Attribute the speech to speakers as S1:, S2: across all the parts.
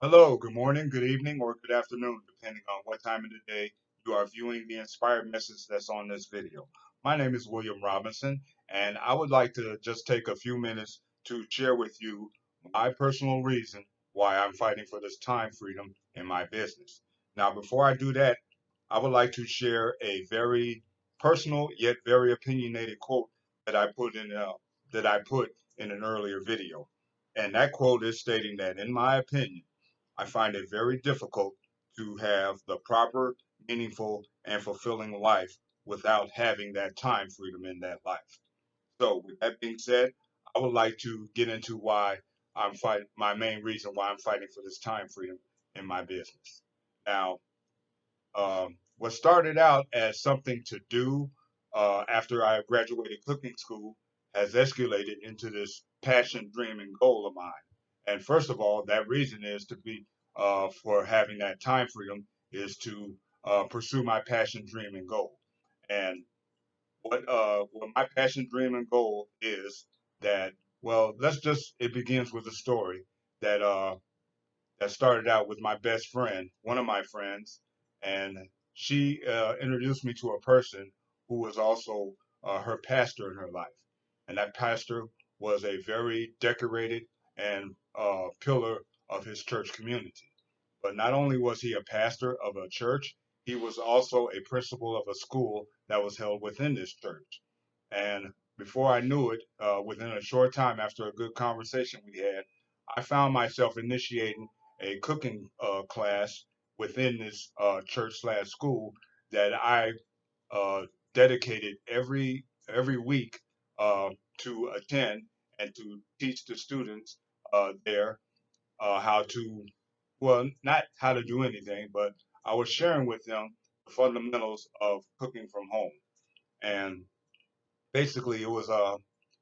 S1: Hello, good morning, good evening, or good afternoon, depending on what time of the day you are viewing the inspired message that's on this video. My name is William Robinson, and I would like to just take a few minutes to share with you my personal reason why I'm fighting for this time freedom in my business. Now, before I do that, I would like to share a very personal yet very opinionated quote that I put in an earlier video. And that quote is stating that, in my opinion, I find it very difficult to have the proper, meaningful, and fulfilling life without having that time freedom in that life. So, with that being said, I would like to get into why I'm fighting, my main reason why I'm fighting for this time freedom in my business. Now, what started out as something to do after I graduated cooking school has escalated into this passion, dream, and goal of mine. And first of all, that reason is to be for having that time freedom is to pursue my passion, dream, and goal. And what my passion, dream, and goal is that, well, let's just it begins with a story that that started out with my best friend, one of my friends, and she introduced me to a person who was also her pastor in her life. And that pastor was a very decorated and pillar of his church community. But not only was he a pastor of a church, he was also a principal of a school that was held within this church. And before I knew it, within a short time after a good conversation we had, I found myself initiating a cooking class within this church slash school that I uh, dedicated every week uh, to attend and to teach the students there how to, well, not how to do anything, but I was sharing with them the fundamentals of cooking from home. And basically, it was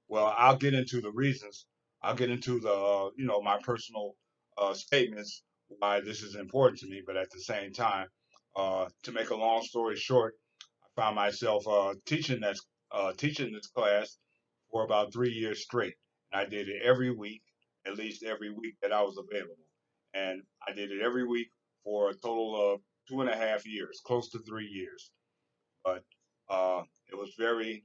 S1: well, I'll get into the reasons. I'll get into the my personal statements why this is important to me. But at the same time, to make a long story short, I found myself teaching this class for about 3 years straight. And I did it every week, at least every week that I was available. And I did it every week for a total of 2.5 years, close to 3 years. But it was very,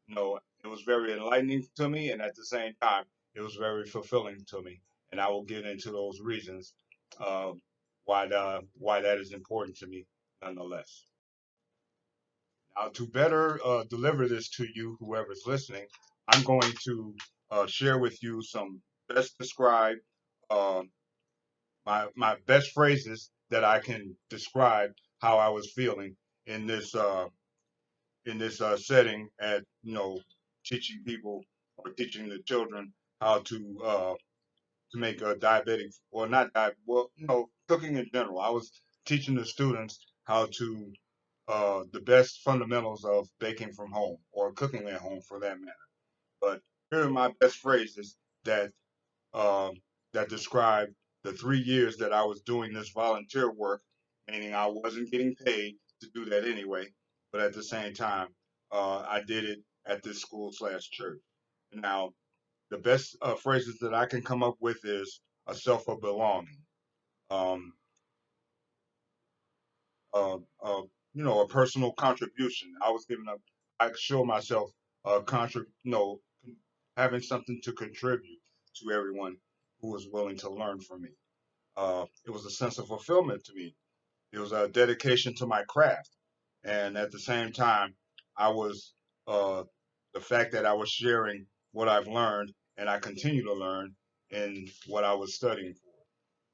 S1: it was very enlightening to me, and at the same time, it was very fulfilling to me. And I will get into those reasons uh, why that is important to me, nonetheless. Now, to better deliver this to you, whoever's listening, I'm going to share with you some best described uh, my best phrases that I can describe how I was feeling in this setting at teaching people or teaching the children how to make a diabetic or not diabetic, well, cooking in general. I was teaching the students how to the best fundamentals of baking from home or cooking at home for that matter. But here are my best phrases that um, that describe the 3 years that I was doing this volunteer work, meaning I wasn't getting paid to do that anyway, but at the same time, I did it at this school slash church. Now, the best phrases that I can come up with is a self of belonging, um, uh, uh, a personal contribution. I was giving up. I show myself having something to contribute to everyone who was willing to learn from me. It was a sense of fulfillment to me. It was a dedication to my craft, and at the same time, I was uh, the fact that I was sharing what I've learned and I continue to learn in what I was studying for.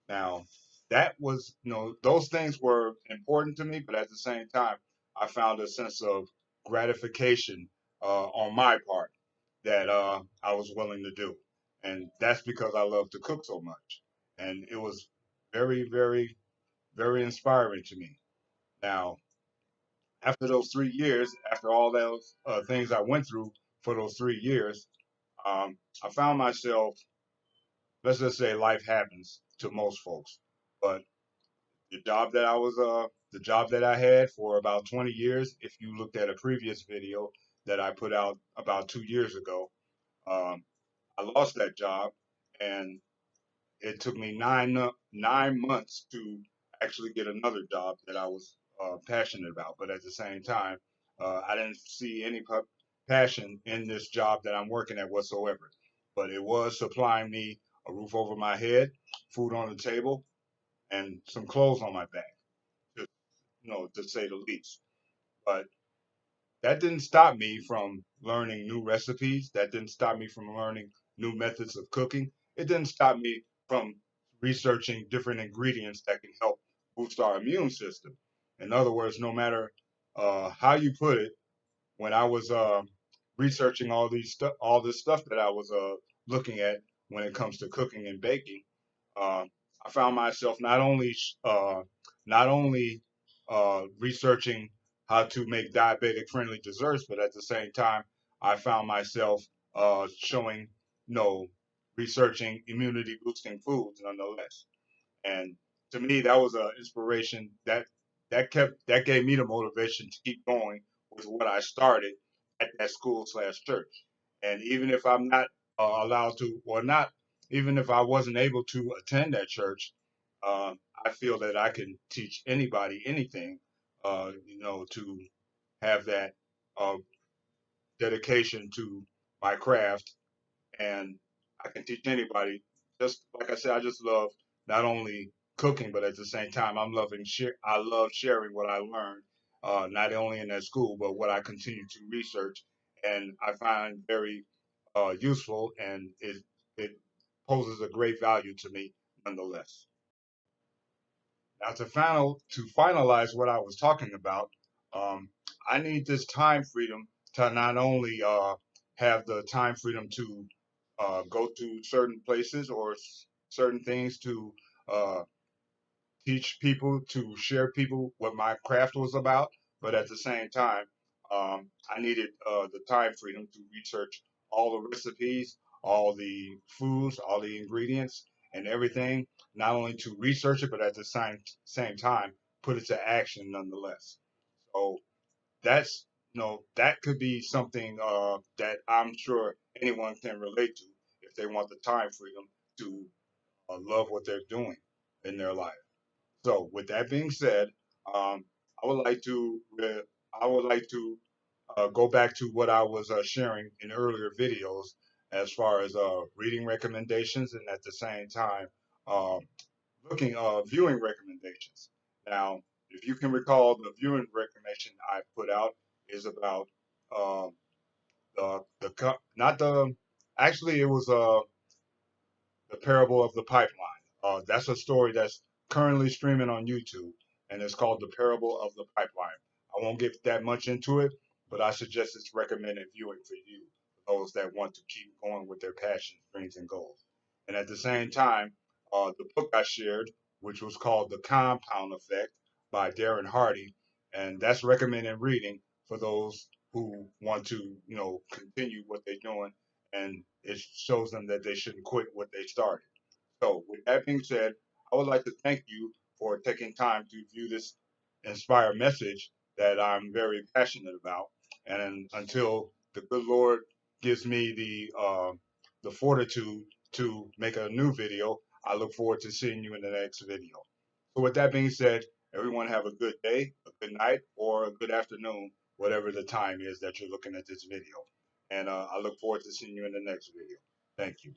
S1: Now, that was, those things were important to me, but at the same time, I found a sense of gratification on my part that I was willing to do. And that's because I love to cook so much. And it was very, very, very inspiring to me. Now, after those 3 years, after all those things I went through for those 3 years, I found myself, let's just say life happens to most folks, but the job that I had for about 20 years, if you looked at a previous video that I put out about 2 years ago, um, I lost that job, and it took me 9 months to actually get another job that I was passionate about. But at the same time, I didn't see any passion in this job that I'm working at whatsoever. But it was supplying me a roof over my head, food on the table, and some clothes on my back, to, to say the least. But that didn't stop me from learning new recipes. That didn't stop me from learning new methods of cooking. It didn't stop me from researching different ingredients that can help boost our immune system. In other words, no matter how you put it, when I was researching all this stuff that I was looking at when it comes to cooking and baking, uh, I found myself not only researching how to make diabetic friendly desserts, but at the same time, I found myself showing, researching immunity boosting foods nonetheless. And to me, that was an inspiration that gave me the motivation to keep going with what I started at that school/church. And even if I'm not allowed to, or not, even if I wasn't able to attend that church, uh, I feel that I can teach anybody anything, to have that uh, dedication to my craft, and I can teach anybody. Just like I said, I just love not only cooking, but at the same time, I love sharing what I learned, not only in that school, but what I continue to research, and I find very useful, and it poses a great value to me nonetheless. Now, to finalize what I was talking about, um, I need this time freedom to not only have the time freedom to go to certain places or certain things to uh, teach people, to share people what my craft was about, but at the same time, I needed the time freedom to research all the recipes, all the foods, all the ingredients, and everything. Not only to research it, but at the same time, put it to action nonetheless. So that's that could be something that I'm sure anyone can relate to if they want the time freedom to love what they're doing in their life. So, with that being said, um, I would like to go back to what I was sharing in earlier videos as far as reading recommendations, and at the same time uh, looking viewing recommendations. Now, if you can recall, the viewing recommendation I put out is about um, not the actually it was the Parable of the Pipeline. That's a story that's currently streaming on YouTube, and it's called The Parable of the Pipeline. I won't get that much into it, but I suggest it's recommended viewing for you, for those that want to keep going with their passions, dreams, and goals. And at the same time, the book I shared, which was called The Compound Effect by Darren Hardy, and that's recommended reading for those who want to, continue what they're doing, and it shows them that they shouldn't quit what they started. So, with that being said, I would like to thank you for taking time to view this inspired message that I'm very passionate about. And until the good Lord gives me the fortitude to make a new video, I look forward to seeing you in the next video. So, with that being said, everyone have a good day, a good night, or a good afternoon, whatever the time is that you're looking at this video. And I look forward to seeing you in the next video. Thank you.